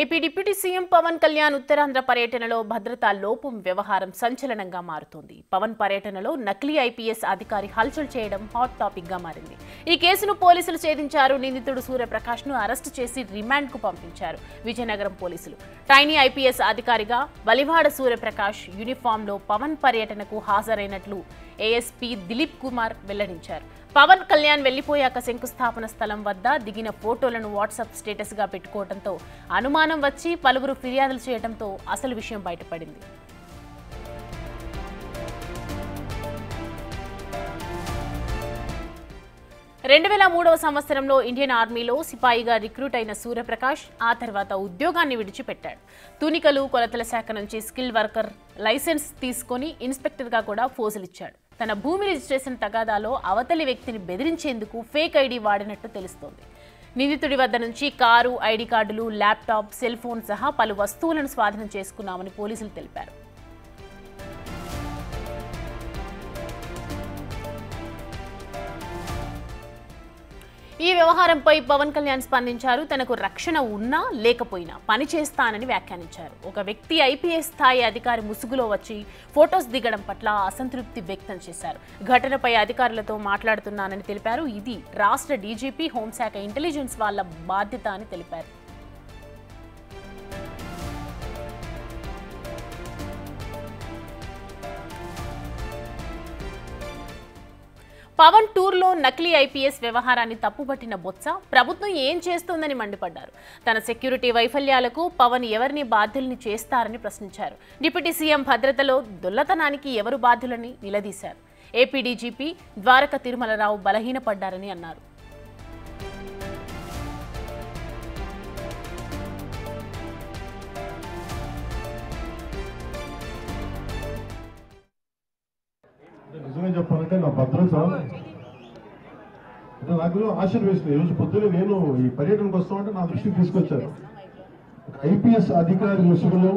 AP deputy CM Pawan Kalyan Uttarandhra పర్యటనలో భద్రతా లోపం వ్యవహారం సంచలనంగా మారుతోంది. పవన్ పర్యటనలో నకిలీ ఐపీఎస్ అధికారి హల్చల్ చేయడం హాట్ టాపిక్ గా మారింది. ఈ కేసును పోలీసులు ఛేదించారు. నిందితుడు సూర్యప్రకాష్ ను అరెస్టు చేసి రిమాండ్ కు పంపించారు విజయనగరం పోలీసులు. ట్రైనీ ఐపీఎస్ అధికారిగా బలివాడ సూర్యప్రకాష్ యూనిఫామ్ లో పవన్ పర్యటనకు హాజరైనట్లు ఏఎస్పీ దిలీప్ కుమార్ వెల్లడించారు. పవన్ కళ్యాణ్ వెళ్లిపోయాక శంకుస్థాపన స్థలం వద్ద దిగిన ఫోటోలను వాట్సాప్ స్టేటస్ గా పెట్టుకోవడంతో అనుమానం వచ్చి పలువురు ఫిర్యాదులు చేయడంతో అసలు విషయం బయటపడింది. సంవత్సరంలో ఇండియన్ ఆర్మీలో సిపాయిగా రిక్రూట్ అయిన సూర్యప్రకాష్ ఆ తర్వాత ఉద్యోగాన్ని విడిచిపెట్టాడు. తూనికలు కొలతల శాఖ నుంచి స్కిల్ వర్కర్ లైసెన్స్ తీసుకుని ఇన్స్పెక్టర్ గా కూడా ఫోజులిచ్చాడు. తన భూమి రిజిస్ట్రేషన్ తగాదాలో అవతలి వ్యక్తిని బెదిరించేందుకు ఫేక్ ఐడి వాడినట్టు తెలుస్తోంది. నిందితుడి వద్ద నుంచి కారు, ఐడి కార్డులు, ల్యాప్టాప్, సెల్ ఫోన్ సహా పలు వస్తువులను స్వాధీనం చేసుకున్నామని పోలీసులు తెలిపారు. ఈ వ్యవహారంపై పవన్ కళ్యాణ్ స్పందించారు. తనకు రక్షణ ఉన్నా లేకపోయినా పని చేస్తానని వ్యాఖ్యానించారు. ఒక వ్యక్తి ఐపీఎస్ స్థాయి అధికారి ముసుగులో వచ్చి ఫొటోస్ దిగడం పట్ల అసంతృప్తి వ్యక్తం చేశారు. ఘటనపై అధికారులతో మాట్లాడుతున్నానని తెలిపారు. ఇది రాష్ట్ర డీజీపీ, హోంశాఖ, ఇంటెలిజెన్స్ వాళ్ల బాధ్యత అని తెలిపారు. పవన్ టూర్లో నకిలీ ఐపీఎస్ వ్యవహారాన్ని తప్పుపట్టిన బొత్స ప్రభుత్వం ఏం చేస్తోందని మండిపడ్డారు. తన సెక్యూరిటీ వైఫల్యాలకు పవన్ ఎవరిని బాధ్యుల్ని చేస్తారని ప్రశ్నించారు. డిప్యూటీ సీఎం భద్రతలో దొల్లతనానికి ఎవరు బాధ్యులని నిలదీశారు. ఏపీ డీజీపీ ద్వారక తిరుమలరావు బలహీనపడ్డారని అన్నారు. నిజమే చెప్పాలంటే నా భద్రత నాకు ఆశలు వేసింది. ఈరోజు పొద్దునే నేను ఈ పర్యటనకు వస్తామంటే నా దృష్టికి తీసుకొచ్చారు. ఒక ఐపీఎస్ అధికారి ముసుగులో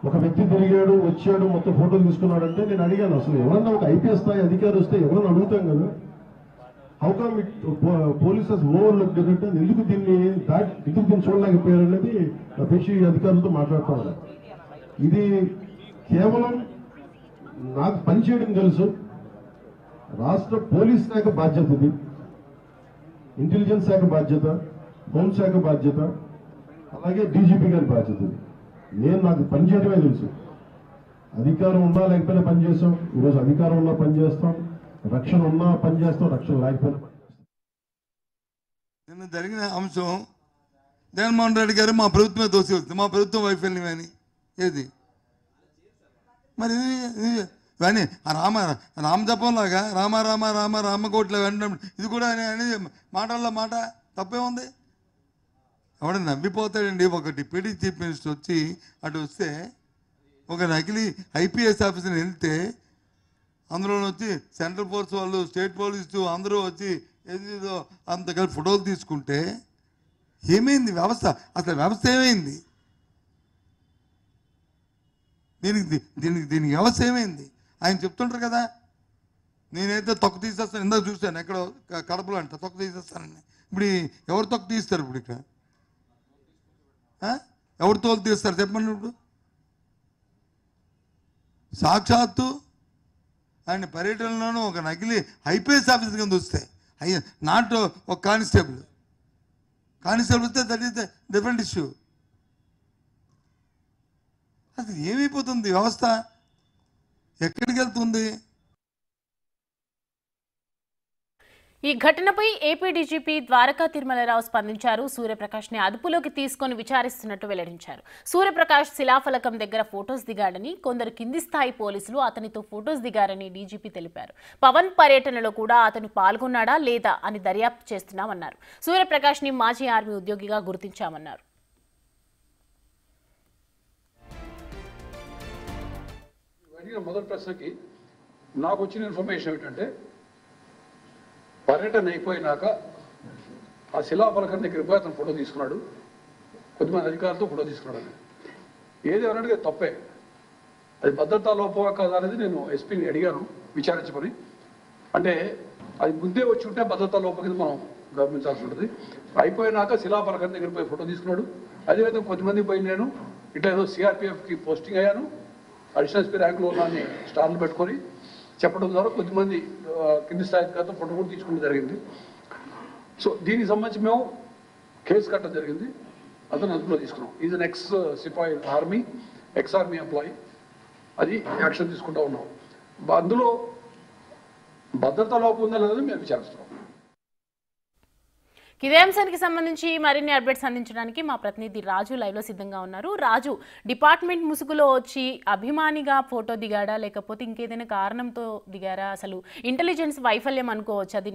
ఒక వ్యక్తి తిరిగాడు, వచ్చాడు, మొత్తం ఫోటోలు తీసుకున్నాడంటే నేను అడిగాను, అసలు ఎవరన్నా ఒక ఐపీఎస్ స్థాయి అధికారి వస్తే ఎవరన్నా అడుగుతాం కదా, how come it polices overlook అంటే ఎందుకు దీన్ని చూడలేకపోయారు అనేది పేషీ అధికారులతో మాట్లాడుతూ ఉన్నారు. ఇది కేవలం నాకు పనిచేయడం తెలుసు, రాష్ట్ర పోలీస్ శాఖ బాధ్యత, ఇది ఇంటెలిజెన్స్ శాఖ బాధ్యత, హోంశాఖ బాధ్యత, అలాగే డీజీపీ గారి బాధ్యత. నాకు పనిచేయడమే తెలుసు. అధికారం ఉన్నా లేకపోయినా పనిచేస్తాం. ఈరోజు అధికారం ఉన్నా పనిచేస్తాం, రక్షణ ఉన్నా పనిచేస్తాం, రక్షణ లేకపోయినా పనిచేస్తాం. నిన్న జరిగిన అంశం జగన్మోహన్ రెడ్డి గారు మా ప్రభుత్వమే దోషి వస్తుంది, మా ప్రభుత్వం వైఫల్యమని ఏది మరి ఇవన్నీ రామజపంలాగా రామ రామ రామ రామకోట్ల వెంటనే ఇది కూడా అనేది మాటల్లో మాట తప్పే ఉంది. ఎవడన్నా నవ్విపోతాడండి. ఒకటి డిప్యూటీ చీఫ్ మినిస్టర్ వచ్చి అటు వస్తే ఒక నకిలీ ఐపీఎస్ ఆఫీసర్ వెళ్తే అందులో వచ్చి సెంట్రల్ ఫోర్స్ వాళ్ళు, స్టేట్ పోలీసు అందరూ వచ్చి ఏదో అంత కలిసి ఫోటోలు తీసుకుంటే ఏమైంది వ్యవస్థ? అసలు వ్యవస్థ ఏమైంది? దీనికి వ్యవస్థ ఏమైంది? ఆయన చెప్తుంటారు కదా, నేనైతే తొక్క తీసేస్తాను. ఇందాక చూశాను ఎక్కడో కడపలో అంట తొక్క తీసేస్తానని. ఇప్పుడు ఎవరు తొక్క తీస్తారు? ఇప్పుడు ఇక్కడ ఎవరు తోలు తీస్తారు చెప్పండి. ఇప్పుడు సాక్షాత్తు ఆయన పర్యటనలోనూ ఒక నకిలీ ఐపీఎస్ ఆఫీసర్ కింద వస్తే నాట్ ఒక కానిస్టేబుల్ వస్తే that is the different issue. అసలు ఏమైపోతుంది వ్యవస్థ? ఎక్కడికి వెళ్తుంది? ఈ ఘటనపై ఏపీ డీజీపీ ద్వారకా తిరుమలరావు స్పందించారు. సూర్యప్రకాష్ ని అదుపులోకి తీసుకుని విచారిస్తున్నట్టు వెల్లడించారు. సూర్యప్రకాష్ శిలాఫలకం దగ్గర ఫొటోస్ దిగాడని, కొందరు కింది స్థాయి పోలీసులు అతనితో ఫొటోస్ దిగారని డీజీపీ తెలిపారు. పవన్ పర్యటనలో కూడా అతను పాల్గొన్నాడా లేదా అని దర్యాప్తు చేస్తున్నామన్నారు. సూర్యప్రకాష్ ని మాజీ ఆర్మీ ఉద్యోగిగా గుర్తించామన్నారు. మొదటి ప్రశ్నకి నాకు వచ్చిన ఇన్ఫర్మేషన్ ఏమిటంటే, పర్యటన అయిపోయినాక ఆ శిలాఫలకం దగ్గరికి పోయి అతను ఫోటో తీసుకున్నాడు, కొద్దిమంది అధికారులతో ఫోటో తీసుకున్నాడు. ఏది అన్నట్టుగా తప్పే. అది భద్రతా లోపమా కాదా అనేది నేను ఎస్పీని అడిగాను విచారించమని. అంటే అది ముందే వచ్చి ఉంటే భద్రతా లోపం కింద మనం గమనించాల్సి ఉంటుంది. అయిపోయినాక శిలాఫలకం దగ్గర పోయి ఫోటో తీసుకున్నాడు. అదేవిధంగా కొంతమంది పోయి నేను ఇట్లా ఏదో సిఆర్పిఎఫ్కి పోస్టింగ్ అయ్యాను, అడిషనల్ ఎస్పీ ర్యాంకులో ఉన్నాన్ని స్టార్లు పెట్టుకొని చెప్పడం ద్వారా కొద్దిమంది కింది స్థాయి అధికారులతో ఫోటో కూడా తీసుకోవడం జరిగింది. సో దీనికి సంబంధించి మేము కేసు కట్టడం జరిగింది. అతను అదుపులో తీసుకున్నాం. ఈజ్ అన్ ఎక్స్ సిపాయి ఆర్మీ, ఎక్స్ ఆర్మీ ఎంప్లాయీ. అది యాక్షన్ తీసుకుంటూ ఉన్నాం. అందులో భద్రతా లోపం ఉందా లేదని మేము విచారిస్తున్నాం. ఇదే అంశానికి సంబంధించి మరిన్ని అప్డేట్స్ అందించడానికి మా ప్రతినిధి రాజు లైవ్లో సిద్ధంగా ఉన్నారు. రాజు, డిపార్ట్మెంట్ ముసుగులో వచ్చి అభిమానిగా ఫోటో దిగాడా లేకపోతే ఇంకేదైనా కారణంతో దిగారా? అసలు ఇంటెలిజెన్స్ వైఫల్యం అనుకోవచ్చు. అది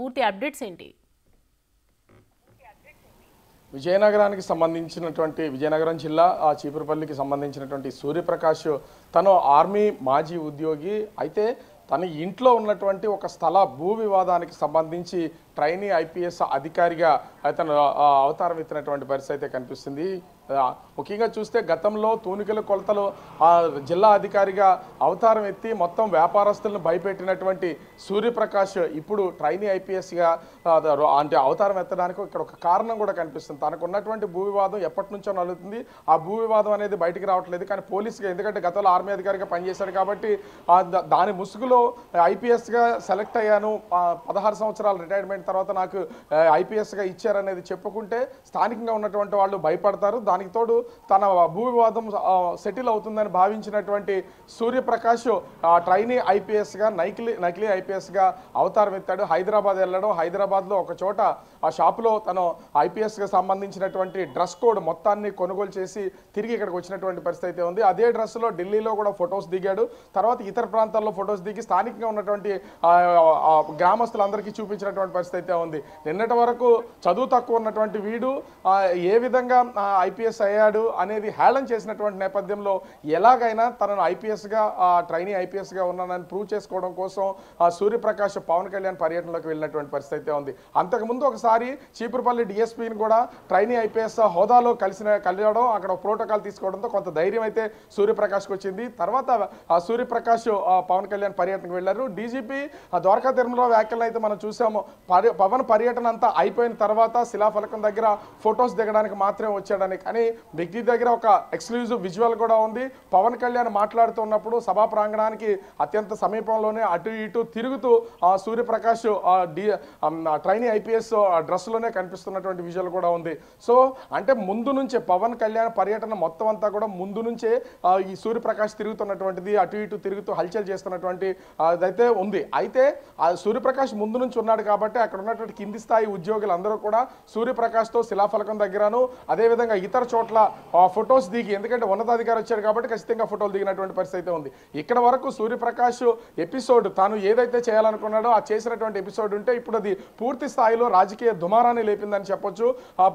పూర్తి అప్డేట్స్ ఏంటి? విజయనగరానికి సంబంధించినటువంటి విజయనగరం జిల్లా చీపురుపల్లికి సంబంధించినటువంటి సూర్యప్రకాష్ తను ఆర్మీ మాజీ ఉద్యోగి. అయితే తన ఇంట్లో ఉన్నటువంటి ఒక స్థల భూ వివాదానికి సంబంధించి ట్రైనీ ఐపీఎస్ అధికారిగా అతను అవతారం ఎత్తినటువంటి పరిస్థితి అయితే కనిపిస్తుంది. ముఖ్యంగా చూస్తే గతంలో తూనికల కొలతలు జిల్లా అధికారిగా అవతారం ఎత్తి మొత్తం వ్యాపారస్తులను భయపెట్టినటువంటి సూర్యప్రకాష్ ఇప్పుడు ట్రైనీ ఐపీఎస్గా అంటే అవతారం ఎత్తడానికి ఇక్కడ ఒక కారణం కూడా కనిపిస్తుంది. తనకు ఉన్నటువంటి భూ వివాదం ఎప్పటి నుంచో నలుగుతుంది. ఆ భూ వివాదం అనేది బయటికి రావట్లేదు. కానీ పోలీసుగా, ఎందుకంటే గతంలో ఆర్మీ అధికారిగా పనిచేశాడు కాబట్టి దాని ముసుగులో ఐపీఎస్గా సెలెక్ట్ అయ్యాను, 16 సంవత్సరాల రిటైర్మెంట్ తర్వాత నాకు ఐపీఎస్గా ఇచ్చారనేది చెప్పుకుంటే స్థానికంగా ఉన్నటువంటి వాళ్ళు భయపడతారు. దానికి తోడు తన భూ వివాదం సెటిల్ అవుతుందని భావించినటువంటి సూర్యప్రకాష్ ట్రైనీ ఐపీఎస్గా నకిలీ ఐపీఎస్గా అవతారం ఎత్తాడు. హైదరాబాద్ వెళ్ళడం, హైదరాబాద్లో ఒక చోట ఆ షాపులో తను ఐపీఎస్గా సంబంధించినటువంటి డ్రెస్ కోడ్ మొత్తాన్ని కొనుగోలు చేసి తిరిగి ఇక్కడికి వచ్చినటువంటి పరిస్థితి అయితే ఉంది. అదే డ్రెస్లో ఢిల్లీలో కూడా ఫొటోస్ దిగాడు. తర్వాత ఇతర ప్రాంతాల్లో ఫొటోస్ దిగి స్థానికంగా ఉన్నటువంటి గ్రామస్తులందరికీ చూపించినటువంటి పరిస్థితి అయితే ఉంది. నిన్నటి వరకు చదువు తక్కువ ఉన్నటువంటి వీడు ఏ విధంగా ఐపీఎస్ అయ్యాడు అనేది హేళన చేసినటువంటి నేపథ్యంలో ఎలాగైనా తనను ఐపీఎస్గా ట్రైనీ ఐపీఎస్గా ఉన్నానని ప్రూవ్ చేసుకోవడం కోసం సూర్యప్రకాష్ పవన్ కళ్యాణ్ పర్యటనలోకి వెళ్ళినటువంటి పరిస్థితి అయితే ఉంది. అంతకుముందు ఒకసారి చీపురుపల్లి డిఎస్పీని కూడా ట్రైనీ ఐపీఎస్ హోదాలో కలియడం, అక్కడ ప్రోటోకాల్ తీసుకోవడంతో కొంత ధైర్యం అయితే సూర్యప్రకాష్కి వచ్చింది. తర్వాత సూర్యప్రకాష్ పవన్ కళ్యాణ్ పర్యటనకు వెళ్లారు. డీజీపీ ద్వారకా తిరుమల వ్యాఖ్యలను అయితే మనం చూసాము. పవన్ పర్యటన అంతా అయిపోయిన తర్వాత శిలాఫలకం దగ్గర ఫొటోస్ దిగడానికి మాత్రమే వచ్చాడని. కానీ వ్యక్తి దగ్గర ఒక ఎక్స్క్లూజివ్ విజువల్ కూడా ఉంది. పవన్ కళ్యాణ్ మాట్లాడుతున్నప్పుడు సభా ప్రాంగణానికి అత్యంత సమీపంలోనే అటు ఇటు తిరుగుతూ సూర్యప్రకాష్ ట్రైనీ ఐపీఎస్ డ్రెస్లోనే కనిపిస్తున్నటువంటి విజువల్ కూడా ఉంది. సో అంటే ముందు నుంచే పవన్ కళ్యాణ్ పర్యటన మొత్తం అంతా కూడా ముందు నుంచే ఈ సూర్యప్రకాష్ తిరుగుతున్నటువంటిది, అటు ఇటు తిరుగుతూ హల్చల్ చేస్తున్నటువంటి అదైతే ఉంది. అయితే ఆ సూర్యప్రకాష్ ముందు నుంచి ఉన్నాడు కాబట్టి అక్కడ ఉన్నటువంటి కింది స్థాయి ఉద్యోగులందరూ కూడా సూర్యప్రకాష్తో శిలాఫలకం దగ్గరను అదేవిధంగా ఇతర చోట్ల ఫొటోస్ దిగి, ఎందుకంటే ఉన్నతాధికారి వచ్చాడు కాబట్టి ఖచ్చితంగా ఫోటోలు దిగినటువంటి పరిస్థితి అయితే ఉంది. ఇక్కడ వరకు సూర్యప్రకాష్ ఎపిసోడ్ తాను ఏదైతే చేయాలనుకున్నాడో ఆ చేసినటువంటి ఎపిసోడ్ ఉంటే ఇప్పుడు అది పూర్తి స్థాయిలో రాజకీయ దుమారాన్ని లేపిందని చెప్పొచ్చు.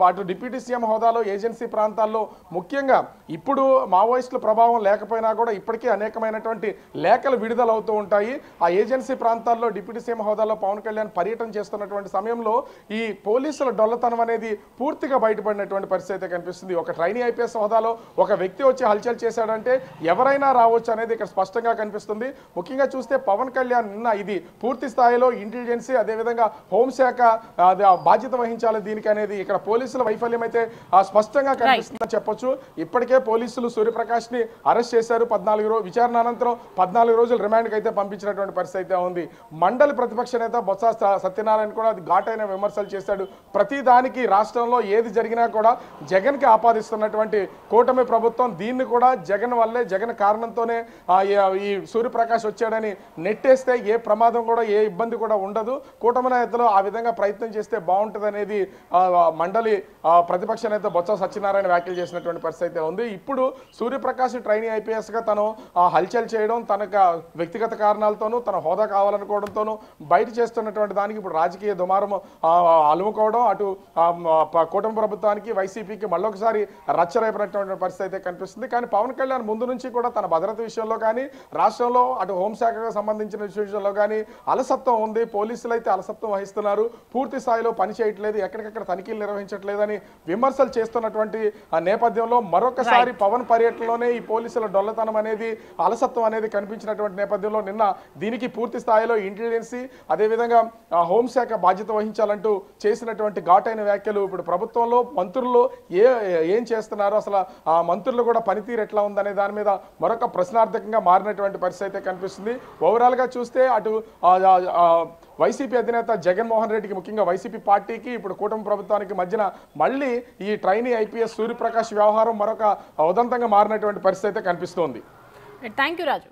అటు డిప్యూటీ సీఎం హోదాలో ఏజెన్సీ ప్రాంతాల్లో ముఖ్యంగా ఇప్పుడు మావోయిస్టుల ప్రభావం లేకపోయినా కూడా ఇప్పటికీ అనేకమైనటువంటి లేఖలు విడుదలవుతూ ఉంటాయి. ఆ ఏజెన్సీ ప్రాంతాల్లో డిప్యూటీ సీఎం హోదాలో పవన్ కళ్యాణ్ పర్యటన చేస్తున్నటువంటి సమయంలో ఈ పోలీసుల డొల్లతనం అనేది పూర్తిగా బయటపడినటువంటి పరిస్థితి కనిపిస్తుంది. ఒక ట్రైనీ ఐపీఎస్ హోదాలో ఒక వ్యక్తి వచ్చి హల్చల్ చేశాడంటే ఎవరైనా రావచ్చు అనేది ఇక్కడ స్పష్టంగా కనిపిస్తుంది. ముఖ్యంగా చూస్తే పవన్ కళ్యాణ్ నిన్న ఇది పూర్తి స్థాయిలో ఇంటెలిజెన్సీ అదేవిధంగా హోంశాఖ బాధ్యత వహించాలి దీనికి అనేది ఇక్కడ పోలీసుల వైఫల్యం అయితే స్పష్టంగా కనిపిస్తుందని చెప్పొచ్చు. ఇప్పటికే పోలీసులు సూర్యప్రకాష్ ని అరెస్ట్ చేశారు. 14 విచారణ అనంతరం 14 రోజులు రిమాండ్కి అయితే పంపించినటువంటి పరిస్థితి అయితే ఉంది. మండలి ప్రతిపక్ష నేత బొత్స సత్యనారాయణ కూడా అది ఘాటైన విమర్శలు చేశాడు. ప్రతి దానికి రాష్ట్రంలో ఏది జరిగినా కూడా జగన్కి ఆపాదిస్తున్నటువంటి కూటమి ప్రభుత్వం దీన్ని కూడా జగన్ వల్లే, జగన్ కారణంతోనే ఈ సూర్యప్రకాష్ వచ్చాడని నెట్టేస్తే ఏ ప్రమాదం కూడా, ఏ ఇబ్బంది కూడా ఉండదు. కూటమి నేతలు ఆ విధంగా ప్రయత్నం చేస్తే బాగుంటుంది అనేది మండలి ప్రతిపక్ష నేత బొత్స సత్యనారాయణ వ్యాఖ్యలు చేసినటువంటి పరిస్థితి ఉంది. ఇప్పుడు సూర్యప్రకాష్ ట్రైనీ ఐపీఎస్గా తను హల్చల్ చేయడం, తనకు వ్యక్తిగత కారణాలతోనూ తన హోదా కావాలనుకోవడంతోనూ బయట చేస్తున్నటువంటి దానికి ఇప్పుడు రాజకీయ దుమారం అలుముకోవడం అటు కూటమి ప్రభుత్వానికి వైసీపీకి మళ్ళొకసారి రచ్చరేపినటువంటి పరిస్థితి అయితే కనిపిస్తుంది. కానీ పవన్ కళ్యాణ్ ముందు నుంచి కూడా తన భద్రత విషయంలో కానీ రాష్ట్రంలో అటు హోంశాఖకు సంబంధించిన విషయంలో కానీ అలసత్వం ఉంది. పోలీసులు అయితే అలసత్వం వహిస్తున్నారు, పూర్తి స్థాయిలో పని చేయట్లేదు, ఎక్కడికక్కడ తనిఖీలు నిర్వహించట్లేదని విమర్శలు చేస్తున్నటువంటి నేపథ్యంలో మరొకసారి పవన్ పర్యటనలోనే ఈ పోలీసుల డొల్లతనం అనేది, అలసత్వం అనేది కనిపించినటువంటి నేపథ్యంలో నిన్న దీనికి పూర్తి స్థాయిలో ఇంటెలిజెన్సీ అదేవిధంగా హోంశాఖ బాధ్యత వహించాలంటూ చేసినటువంటి ఘాటైన వ్యాఖ్యలు ఇప్పుడు ప్రభుత్వంలో మంత్రులు ఏం చేస్తున్నారు, అసలు ఆ మంత్రులు కూడా పనితీరు ఎట్లా ఉందనే దాని మీద మరొక ప్రశ్నార్థకంగా మారినటువంటి పరిస్థితి అయితే కనిపిస్తుంది. ఓవరాల్గా చూస్తే అటు వైసీపీ అధినేత జగన్మోహన్ రెడ్డికి, ముఖ్యంగా వైసీపీ పార్టీకి, ఇప్పుడు కూటమి ప్రభుత్వానికి మధ్యన మళ్ళీ ఈ ట్రైనీ ఐపీఎస్ సూర్యప్రకాష్ వ్యవహారం మరొక ఉదంతంగా మారినటువంటి పరిస్థితి అయితే కనిపిస్తోంది. Thank you Raju.